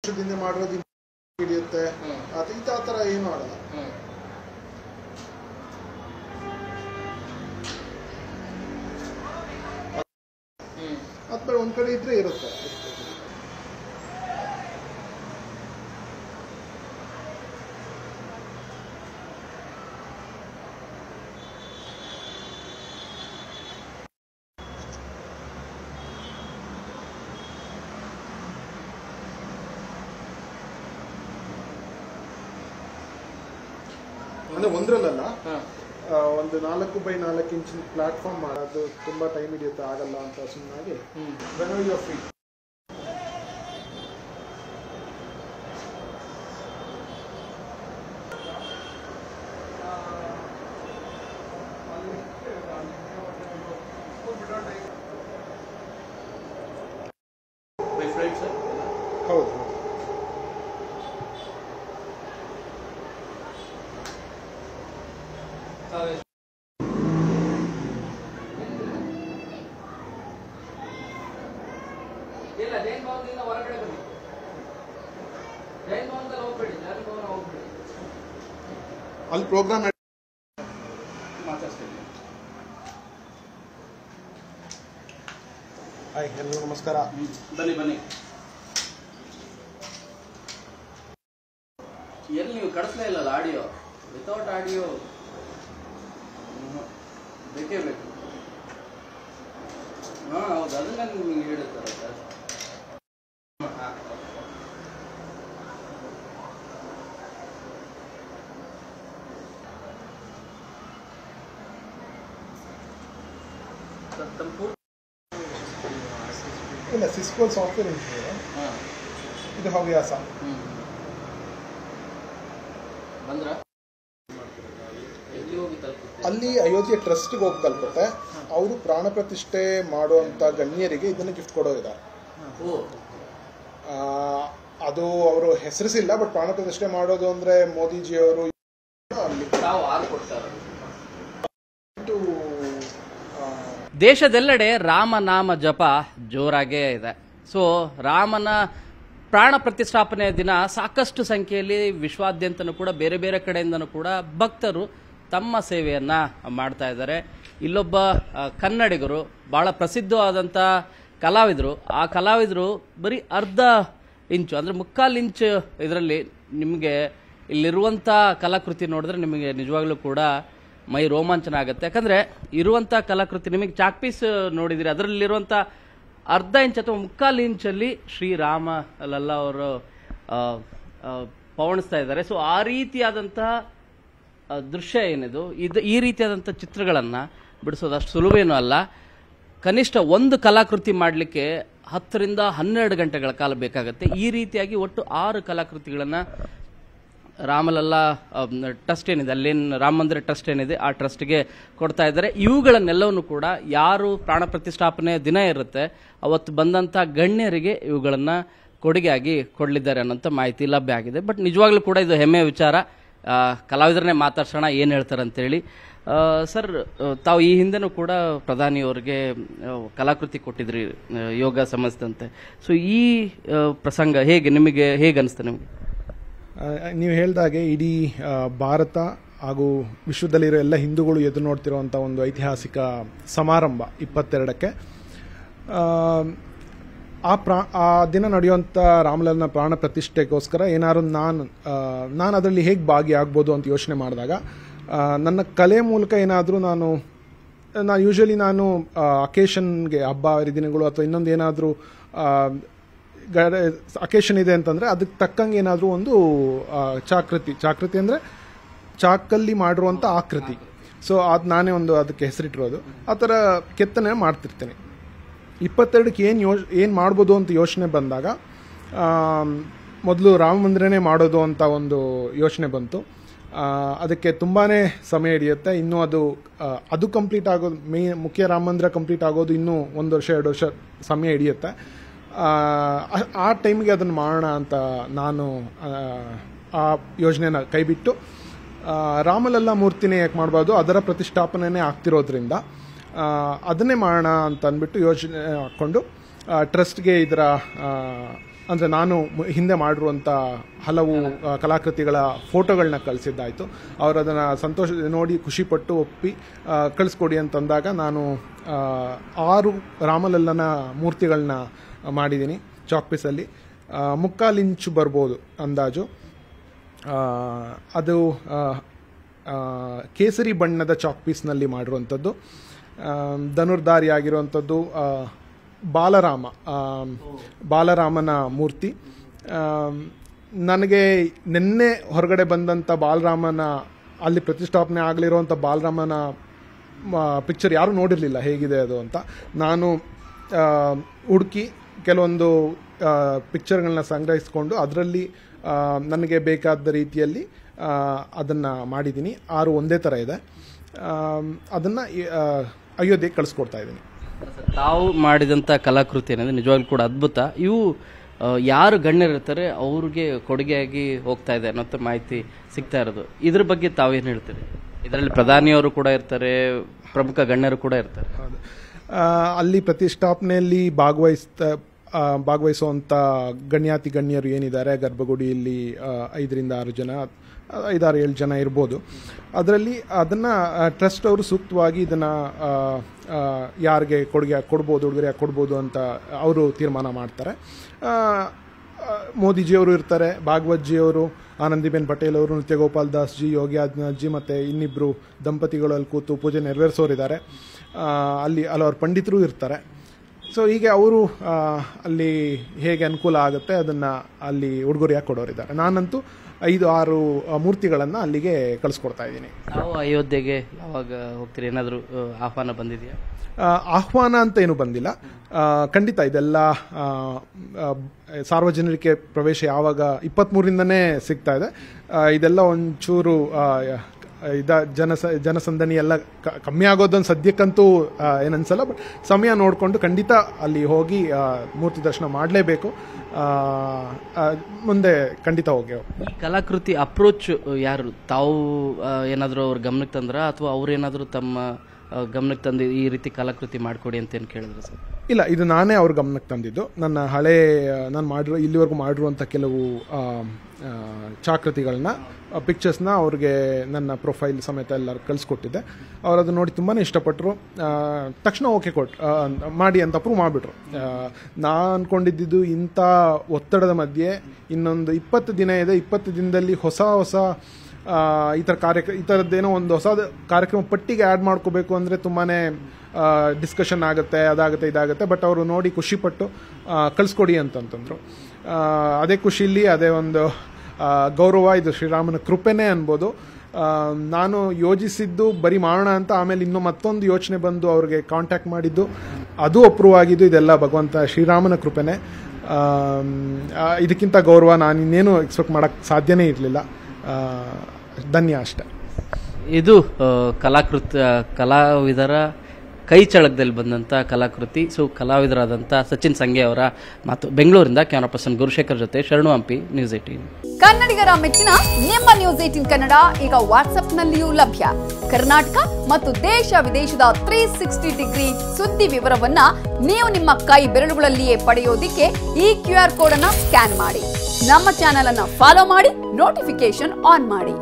ವರ್ಷದಿಂದ ಮಾಡೋದು ಹಿಡಿಯುತ್ತೆ ಅದು ಈ ಥರ ಏನು ಮಾಡಲ್ಲ. ಅಥವಾ ಒಂದ್ ಕಡೆ ಇದ್ರೆ ಇರುತ್ತೆ. ಅಂದ್ರೆ ಒಂದ್ರಲ್ಲ ಒಂದು 4x4 ಇಂಚಿನ ಪ್ಲಾಟ್ಫಾರ್ಮ್ ಮಾಡೋದು ತುಂಬಾ ಟೈಮ್ ಹಿಡಿಯುತ್ತೆ, ಆಗಲ್ಲ ಅಂತ ಸುಮ್ಮನಾಗಿ ಫ್ರೀ. ಹೌದು ಇಲ್ಲ ಜೈನ್ ಭವನದಿಂದ ಹೊರಗಡೆ ಬನ್ನಿ. ಜೈನ್ ಭವನದಲ್ಲಿ ಹೋಗ್ಬೇಡಿ, ಜೈನ್ ಭವನ ಹೋಗ್ಬೇಡಿ. ಅಲ್ಲಿ ಪ್ರೋಗ್ರಾಮ್ ಮಾತಾಡ್ತೀನಿ. ಹಾಯ್, ಎಲ್ಲರಿಗೂ ನಮಸ್ಕಾರ. ಬನ್ನಿ ಬನ್ನಿ. ಎಲ್ಲಿ ನೀವು ಕಳಿಸ್ಲೇ ಇಲ್ಲ ಆಡಿಯೋ? ವಿತೌಟ್ ಆಡಿಯೋ ಬೇಕೇ ಬೇಕು. ಹಾ ಹೌದು, ಅದನ್ನ ನಿಮ್ಗೆ ಹೇಳುತ್ತಾರೆ ಸರ್. ಇಲ್ಲ, ಸಿಸ್ಕೋಲ್ ಸಾಫ್ಟ್ವೇರ್ ಇಂಜಿನಿಯರ್. ಇದು ಹವ್ಯಾಸ. ಬಂದ್ರ ಅಲ್ಲಿ ಅಯೋಧ್ಯೆ ಟ್ರಸ್ಟ್ಗೆ ಹೋಗಿ ತಲುಪುತ್ತೆ. ಅವರು ಪ್ರಾಣ ಪ್ರತಿಷ್ಠೆ ಮಾಡುವಂತ ಗಣ್ಯರಿಗೆ ಇದನ್ನು ಗಿಫ್ಟ್ ಕೊಡೋರಿದ್ದಾರೆ. ಅದು ಅವರು ಹೆಸರಿಸಿಲ್ಲ, ಬಟ್ ಪ್ರಾಣ ಪ್ರತಿಷ್ಠೆ ಮಾಡೋದು ಅಂದ್ರೆ ಮೋದಿಜಿಯವರು ದೇಶದೆಲ್ಲೆಡೆ ರಾಮನಾಮ ಜಪ ಜೋರಾಗೇ ಇದೆ. ಸೊ ರಾಮನ ಪ್ರಾಣ ಪ್ರತಿಷ್ಠಾಪನೆಯ ದಿನ ಸಾಕಷ್ಟು ಸಂಖ್ಯೆಯಲ್ಲಿ ವಿಶ್ವಾದ್ಯಂತನೂ ಕೂಡ ಬೇರೆ ಬೇರೆ ಕಡೆಯಿಂದನೂ ಕೂಡ ಭಕ್ತರು ತಮ್ಮ ಸೇವೆಯನ್ನ ಮಾಡ್ತಾ ಇದ್ದಾರೆ. ಇಲ್ಲೊಬ್ಬ ಕನ್ನಡಿಗರು, ಬಹಳ ಪ್ರಸಿದ್ಧವಾದಂಥ ಕಲಾವಿದರು. ಆ ಕಲಾವಿದರು ಬರೀ ಅರ್ಧ ಇಂಚು ಅಂದ್ರೆ 1/4 ಇಂಚ್ ಇದರಲ್ಲಿ ನಿಮಗೆ ಇಲ್ಲಿರುವಂಥ ಕಲಾಕೃತಿ ನೋಡಿದ್ರೆ ನಿಮಗೆ ನಿಜವಾಗ್ಲೂ ಕೂಡ ಮೈ ರೋಮಾಂಚನ ಆಗುತ್ತೆ. ಯಾಕಂದ್ರೆ ಇರುವಂಥ ಕಲಾಕೃತಿ ನಿಮಗೆ ಚಾಕ್ ಪೀಸ್ ನೋಡಿದಿರಿ, ಅದರಲ್ಲಿರುವಂಥ ಅರ್ಧ ಇಂಚ್ ಅಥವಾ 1/4 ಇಂಚಲ್ಲಿ ಶ್ರೀರಾಮ ಲಲ್ಲಾ ಅವರು ಪವಣಿಸ್ತಾ ಇದ್ದಾರೆ. ಸೊ ಆ ರೀತಿಯಾದಂತಹ ದೃಶ್ಯ ಏನಿದು, ಈ ರೀತಿಯಾದಂಥ ಚಿತ್ರಗಳನ್ನು ಬಿಡಿಸೋದು ಅಷ್ಟು ಸುಲಭೇನೂ ಅಲ್ಲ. ಕನಿಷ್ಠ ಒಂದು ಕಲಾಕೃತಿ ಮಾಡಲಿಕ್ಕೆ 10 ರಿಂದ 12 ಗಂಟೆಗಳ ಕಾಲ ಬೇಕಾಗುತ್ತೆ. ಈ ರೀತಿಯಾಗಿ ಒಟ್ಟು 6 ಕಲಾಕೃತಿಗಳನ್ನು ರಾಮಲಲ್ಲಾ ಟ್ರಸ್ಟ್ ಏನಿದೆ, ಅಲ್ಲೇನು ರಾಮ ಮಂದಿರ ಟ್ರಸ್ಟ್ ಏನಿದೆ ಆ ಟ್ರಸ್ಟ್ಗೆ ಕೊಡ್ತಾ ಇದ್ದಾರೆ. ಇವುಗಳನ್ನೆಲ್ಲವನ್ನು ಕೂಡ ಯಾರು ಪ್ರಾಣ ಪ್ರತಿಷ್ಠಾಪನೆ ದಿನ ಇರುತ್ತೆ ಅವತ್ತು ಬಂದಂಥ ಗಣ್ಯರಿಗೆ ಇವುಗಳನ್ನು ಕೊಡುಗೆಯಾಗಿ ಕೊಡಲಿದ್ದಾರೆ ಅನ್ನೋಂಥ ಮಾಹಿತಿ ಲಭ್ಯ ಆಗಿದೆ. ಬಟ್ ನಿಜವಾಗ್ಲೂ ಕೂಡ ಇದು ಹೆಮ್ಮೆಯ ವಿಚಾರ. ಕಲಾವಿದರನ್ನೇ ಮಾತಾಡ್ಸೋಣ ಏನು ಹೇಳ್ತಾರೆ ಅಂತೇಳಿ. ಸರ್, ತಾವು ಈ ಹಿಂದೆನೂ ಕೂಡ ಪ್ರಧಾನಿಯವರಿಗೆ ಕಲಾಕೃತಿ ಕೊಟ್ಟಿದ್ರಿ ಯೋಗ ಸಂಬಂಧಿಸಿದಂತೆ. ಸೊ ಈ ಪ್ರಸಂಗ ನಿಮಗೆ ಹೇಗೆ ಅನಿಸ್ತು? ನಿಮಗೆ ನೀವು ಹೇಳಿದಾಗೆ ಇಡೀ ಭಾರತ ಹಾಗೂ ವಿಶ್ವದಲ್ಲಿರೋ ಎಲ್ಲ ಹಿಂದೂಗಳು ಎದುರು ನೋಡ್ತಿರುವಂಥ ಒಂದು ಐತಿಹಾಸಿಕ ಸಮಾರಂಭ 22ಕ್ಕೆ. ಆ ದಿನ ನಡೆಯುವಂಥ ರಾಮಲಲ್ಲನ ಪ್ರಾಣ ಪ್ರತಿಷ್ಠೆಗೋಸ್ಕರ ಏನಾದ್ರು ನಾನು ಅದರಲ್ಲಿ ಹೇಗೆ ಭಾಗಿಯಾಗ್ಬೋದು ಅಂತ ಯೋಚನೆ ಮಾಡಿದಾಗ ನನ್ನ ಕಲೆ ಮೂಲಕ ಏನಾದರೂ ನಾನು ಯೂಶಲಿ ಅಕೇಶನ್ಗೆ, ಹಬ್ಬ ಹರಿದಿನಗಳು ಅಥವಾ ಇನ್ನೊಂದು ಏನಾದರೂ ಅಕೇಶನ್ ಇದೆ ಅಂತಂದರೆ ಅದಕ್ಕೆ ತಕ್ಕಂಗೆ ಏನಾದರೂ ಒಂದು ಚಾಕೃತಿ ಅಂದರೆ ಚಾಕಲ್ಲಿ ಮಾಡಿರುವಂಥ ಆಕೃತಿ. ಸೊ ಅದು ನಾನೇ ಅದಕ್ಕೆ ಹೆಸರಿಟ್ಟಿರೋದು. ಆ ಥರ ಕೆತ್ತನೆ ಮಾಡ್ತಿರ್ತೇನೆ. 22ಕ್ಕೆ ಏನು ಮಾಡ್ಬೋದು ಅಂತ ಯೋಚನೆ ಬಂದಾಗ ಮೊದಲು ರಾಮ ಮಂದಿರನೇ ಮಾಡೋದು ಅಂತ ಒಂದು ಯೋಚನೆ ಬಂತು. ಅದಕ್ಕೆ ತುಂಬಾ ಸಮಯ ಹಿಡಿಯುತ್ತೆ. ಇನ್ನೂ ಅದು ಕಂಪ್ಲೀಟ್ ಆಗೋದು, ಮುಖ್ಯ ರಾಮ ಮಂದಿರ ಕಂಪ್ಲೀಟ್ ಆಗೋದು ಇನ್ನೂ 1 ವರ್ಷ 2 ವರ್ಷ ಸಮಯ ಹಿಡಿಯುತ್ತೆ. ಆ ಟೈಮ್ಗೆ ಅದನ್ನು ಮಾಡೋಣ ಅಂತ ನಾನು ಆ ಯೋಜನೆನ ಕೈಬಿಟ್ಟು ರಾಮಲಲ್ಲಾ ಮೂರ್ತಿನೇ ಯಾಕೆ ಮಾಡಬಾರ್ದು, ಅದರ ಪ್ರತಿಷ್ಠಾಪನೆನೇ ಆಗ್ತಿರೋದ್ರಿಂದ ಅದನ್ನೇ ಮಾಡೋಣ ಅಂತ ಅಂದ್ಬಿಟ್ಟು ಯೋಜನೆ ಹಾಕ್ಕೊಂಡು ಟ್ರಸ್ಟ್ಗೆ ಇದರ ಅಂದರೆ ನಾನು ಹಿಂದೆ ಮಾಡಿರುವಂಥ ಹಲವು ಕಲಾಕೃತಿಗಳ ಫೋಟೋಗಳನ್ನ ಕಳಿಸಿದ್ದಾಯಿತು. ಅವರು ಅದನ್ನು ಸಂತೋಷ ನೋಡಿ ಖುಷಿಪಟ್ಟು ಒಪ್ಪಿ ಕಳಿಸ್ಕೊಡಿ ಅಂತಂದಾಗ ನಾನು 6 ರಾಮಲಲ್ಲನ ಮೂರ್ತಿಗಳನ್ನ ಮಾಡಿದ್ದೀನಿ ಚಾಕ್ ಪೀಸಲ್ಲಿ. 3/4 ಇಂಚು ಬರ್ಬೋದು ಅಂದಾಜು. ಅದು ಕೇಸರಿ ಬಣ್ಣದ ಚಾಕ್ ಪೀಸ್ನಲ್ಲಿ ಮಾಡಿರುವಂಥದ್ದು. ಧನುರ್ಧಾರಿ ಆಗಿರುವಂಥದ್ದು ಬಾಲರಾಮನ ಮೂರ್ತಿ. ನನಗೆ ನಿನ್ನೆ ಹೊರಗಡೆ ಬಂದಂಥ ಬಾಲರಾಮನ ಅಲ್ಲಿ ಪ್ರತಿಷ್ಠಾಪನೆ ಆಗಲಿರುವಂಥ ಬಾಲರಾಮನ ಪಿಕ್ಚರ್ ಯಾರೂ ನೋಡಿರಲಿಲ್ಲ ಹೇಗಿದೆ ಅದು ಅಂತ. ನಾನು ಹುಡುಕಿ ಕೆಲವೊಂದು ಪಿಕ್ಚರ್ಗಳನ್ನ ಸಂಗ್ರಹಿಸಿಕೊಂಡು ಅದರಲ್ಲಿ ನನಗೆ ಬೇಕಾದ ರೀತಿಯಲ್ಲಿ ಅದನ್ನು ಮಾಡಿದ್ದೀನಿ. 6 ಒಂದೇ ಥರ ಇದೆ. ಅದನ್ನು ಅಯೋಧ್ಯೆಗೆ ಕಳಿಸ್ಕೊಡ್ತಾ ಇದ್ದೀನಿ. ತಾವು ಮಾಡಿದಂಥ ಕಲಾಕೃತಿ ಅನ್ನೋದು ನಿಜವಾಗ್ಲೂ ಕೂಡ ಅದ್ಭುತ. ಇವು ಯಾರು ಗಣ್ಯರಿರ್ತಾರೆ ಅವ್ರಿಗೆ ಕೊಡುಗೆಯಾಗಿ ಹೋಗ್ತಾ ಇದೆ ಅನ್ನೋ ಮಾಹಿತಿ ಸಿಗ್ತಾ ಇರೋದು. ಇದ್ರ ಬಗ್ಗೆ ತಾವೇನು ಹೇಳ್ತೀರಿ? ಇದರಲ್ಲಿ ಪ್ರಧಾನಿಯವರು ಕೂಡ ಇರ್ತಾರೆ, ಪ್ರಮುಖ ಗಣ್ಯರು ಕೂಡ ಇರ್ತಾರೆ. ಅಲ್ಲಿ ಪ್ರತಿಷ್ಠಾಪನೆಯಲ್ಲಿ ಭಾಗವಹಿಸುವಂಥ ಗಣ್ಯಾತಿ ಗಣ್ಯರು ಏನಿದ್ದಾರೆ ಗರ್ಭಗುಡಿಯಲ್ಲಿ 5-6 ಜನ, 5-7 ಜನ ಇರ್ಬೋದು. ಅದರಲ್ಲಿ ಅದನ್ನು ಟ್ರಸ್ಟ್ ಅವರು ಸೂಕ್ತವಾಗಿ ಇದನ್ನು ಯಾರಿಗೆ ಕೊಡುಗೆ ಕೊಡ್ಬೋದು, ಉಡುಗೊರೆ ಕೊಡ್ಬೋದು ಅಂತ ಅವರು ತೀರ್ಮಾನ ಮಾಡ್ತಾರೆ. ಮೋದಿಜಿಯವರು ಇರ್ತಾರೆ, ಭಾಗವತ್ಜಿಯವರು, ಆನಂದಿಬೆನ್ ಪಟೇಲ್ ಅವರು, ನೃತ್ಯ ಗೋಪಾಲ್ ದಾಸ್ ಜಿ, ಯೋಗಿ ಆದಿತ್ಯನಾಥ್ ಜಿ ಮತ್ತು ಇನ್ನಿಬ್ಬರು ದಂಪತಿಗಳು ಅಲ್ಲಿ ಕೂತು ಪೂಜೆ ನೆರವೇರಿಸೋರಿದ್ದಾರೆ. ಅಲ್ಲಿ ಹಲವಾರು ಪಂಡಿತರು ಇರ್ತಾರೆ. ಸೊ ಹೀಗೆ ಅವರು ಅಲ್ಲಿ ಹೇಗೆ ಅನುಕೂಲ ಆಗುತ್ತೆ ಅದನ್ನು ಅಲ್ಲಿ ಉಡುಗೊರೆಯಾಗಿ ಕೊಡೋರಿದ್ದಾರೆ. ನಾನಂತೂ 5-6 ಮೂರ್ತಿಗಳನ್ನು ಅಲ್ಲಿಗೆ ಕಳಿಸ್ಕೊಡ್ತಾ ಇದ್ದೀನಿ. ನಾವು ಅಯೋಧ್ಯೆಗೆ ಯಾವಾಗ ಹೋಗ್ತೀರಿ? ಏನಾದರೂ ಆಹ್ವಾನ ಬಂದಿದೆಯಾ? ಆಹ್ವಾನ ಅಂತ ಏನು ಬಂದಿಲ್ಲ. ಖಂಡಿತ ಇದೆಲ್ಲ ಸಾರ್ವಜನಿಕ ಪ್ರವೇಶ ಯಾವಾಗ 23ರಿಂದನೇ ಸಿಗ್ತಾ ಇದೆ. ಇದೆಲ್ಲ ಒಂಚೂರು ಜನಸಂದಣಿ ಎಲ್ಲ ಕಮ್ಮಿ ಆಗೋದೊಂದು ಸದ್ಯಕ್ಕಂತೂ ಏನನ್ಸಲ್ಲ. ಬಟ್ ಸಮಯ ನೋಡಿಕೊಂಡು ಖಂಡಿತ ಅಲ್ಲಿ ಹೋಗಿ ಮೂರ್ತಿ ದರ್ಶನ ಮಾಡಲೇಬೇಕು. ಮುಂದೆ ಖಂಡಿತ ಹೋಗಿ. ಈ ಕಲಾಕೃತಿ ಅಪ್ರೋಚ್ ಯಾರು? ತಾವು ಏನಾದರೂ ಅವ್ರ ಗಮನಕ್ಕೆ ತಂದ್ರ ಅಥವಾ ಅವ್ರೇನಾದರೂ ತಮ್ಮ ಗಮನಕ್ಕೆ ತಂದು ಈ ರೀತಿ ಕಲಾಕೃತಿ ಮಾಡಿಕೊಡಿ ಅಂತ ಏನು ಕೇಳಿದ್ರು ಸರ್? ಇಲ್ಲ, ಇದು ನಾನೇ ಅವ್ರ ಗಮನಕ್ಕೆ ತಂದಿದ್ದು. ನಾನು ಇಲ್ಲಿವರೆಗೂ ಮಾಡಿರುವಂಥ ಕೆಲವು ಚಾಕೃತಿಗಳನ್ನ, ಪಿಕ್ಚರ್ಸ್ನ ಅವ್ರಿಗೆ ನನ್ನ ಪ್ರೊಫೈಲ್ ಸಮೇತ ಎಲ್ಲರೂ ಕಳಿಸ್ಕೊಟ್ಟಿದ್ದೆ. ಅವ್ರು ಅದು ನೋಡಿ ತುಂಬಾ ಇಷ್ಟಪಟ್ಟರು. ತಕ್ಷಣ ಓಕೆ ಮಾಡಿ ಅಂತ ಅಪ್ರೂವ್ ಮಾಡಿಬಿಟ್ರು. ನಾನು ಅಂದ್ಕೊಂಡಿದ್ದು ಇಂಥ ಒತ್ತಡದ ಮಧ್ಯೆ ಇನ್ನೊಂದು 20 ದಿನ ಇದೆ, 20 ದಿನದಲ್ಲಿ ಹೊಸ ಈ ಥರದ್ದೇನೋ ಒಂದು ಹೊಸ ಕಾರ್ಯಕ್ರಮ ಪಟ್ಟಿಗೆ ಆ್ಯಡ್ ಮಾಡ್ಕೋಬೇಕು ಅಂದರೆ ತುಂಬಾ ಡಿಸ್ಕಷನ್ ಆಗುತ್ತೆ, ಅದಾಗುತ್ತೆ, ಇದಾಗುತ್ತೆ. ಬಟ್ ಅವರು ನೋಡಿ ಖುಷಿಪಟ್ಟು ಕಳಿಸ್ಕೊಡಿ ಅಂತಂತಂದರು. ಅದೇ ಖುಷಿಯಲ್ಲಿ ಅದೇ ಒಂದು ಗೌರವ, ಇದು ಶ್ರೀರಾಮನ ಕೃಪೆನೇ ಅನ್ಬೋದು. ನಾನು ಯೋಜಿಸಿದ್ದು ಬರೀ ಮಾಡೋಣ ಅಂತ, ಆಮೇಲೆ ಇನ್ನೂ ಮತ್ತೊಂದು ಯೋಚನೆ ಬಂದು ಅವ್ರಿಗೆ ಕಾಂಟ್ಯಾಕ್ಟ್ ಮಾಡಿದ್ದು, ಅದು ಅಪ್ರೂವ್ ಆಗಿದ್ದು. ಇದೆಲ್ಲ ಭಗವಂತ ಶ್ರೀರಾಮನ ಕೃಪೆನೇ. ಇದಕ್ಕಿಂತ ಗೌರವ ನಾನು ಇನ್ನೇನು ಎಕ್ಸ್ಪೆಕ್ಟ್ ಮಾಡೋಕ್ಕೆ ಸಾಧ್ಯನೇ ಇರಲಿಲ್ಲ. ಧನ್ಯ ಅಷ್ಟೆ. ಇದು ಕಲಾವಿದರ ಕೈ ಚಳಕದಲ್ಲಿ ಬಂದಂಥ ಕಲಾಕೃತಿ. ಸೊ ಕಲಾವಿದರಾದಂಥ ಸಚಿನ್ ಸಂಗೆ ಅವರ ಮಾತು. ಬೆಂಗಳೂರಿಂದ ಕ್ಯಾಮರಾ ಪರ್ಸನ್ ಗುರುಶೇಖರ್ ಜೊತೆ ಶರಣು ಹಂಪಿ, ನ್ಯೂಸ್ 18. ಕನ್ನಡಿಗರ ಮೆಚ್ಚಿನ ನಿಮ್ಮ ನ್ಯೂಸ್ 18 ಕನ್ನಡ ಈಗ ವಾಟ್ಸ್ಆಪ್ನಲ್ಲಿಯೂ ಲಭ್ಯ. ಕರ್ನಾಟಕ ಮತ್ತು ದೇಶ ವಿದೇಶದ 360 ಡಿಗ್ರಿ ಸುದ್ದಿ ವಿವರವನ್ನ ನೀವು ನಿಮ್ಮ ಕೈ ಬೆರಳುಗಳಲ್ಲಿಯೇ ಪಡೆಯೋದಿಕ್ಕೆ ಈ QR ಕೋಡ್ ಅನ್ನ ಸ್ಕ್ಯಾನ್ ಮಾಡಿ. ನಮ್ಮ ಚಾನೆಲ್ ಅನ್ನ ಫಾಲೋ ಮಾಡಿ, ನೋಟಿಫಿಕೇಶನ್ ಆನ್ ಮಾಡಿ.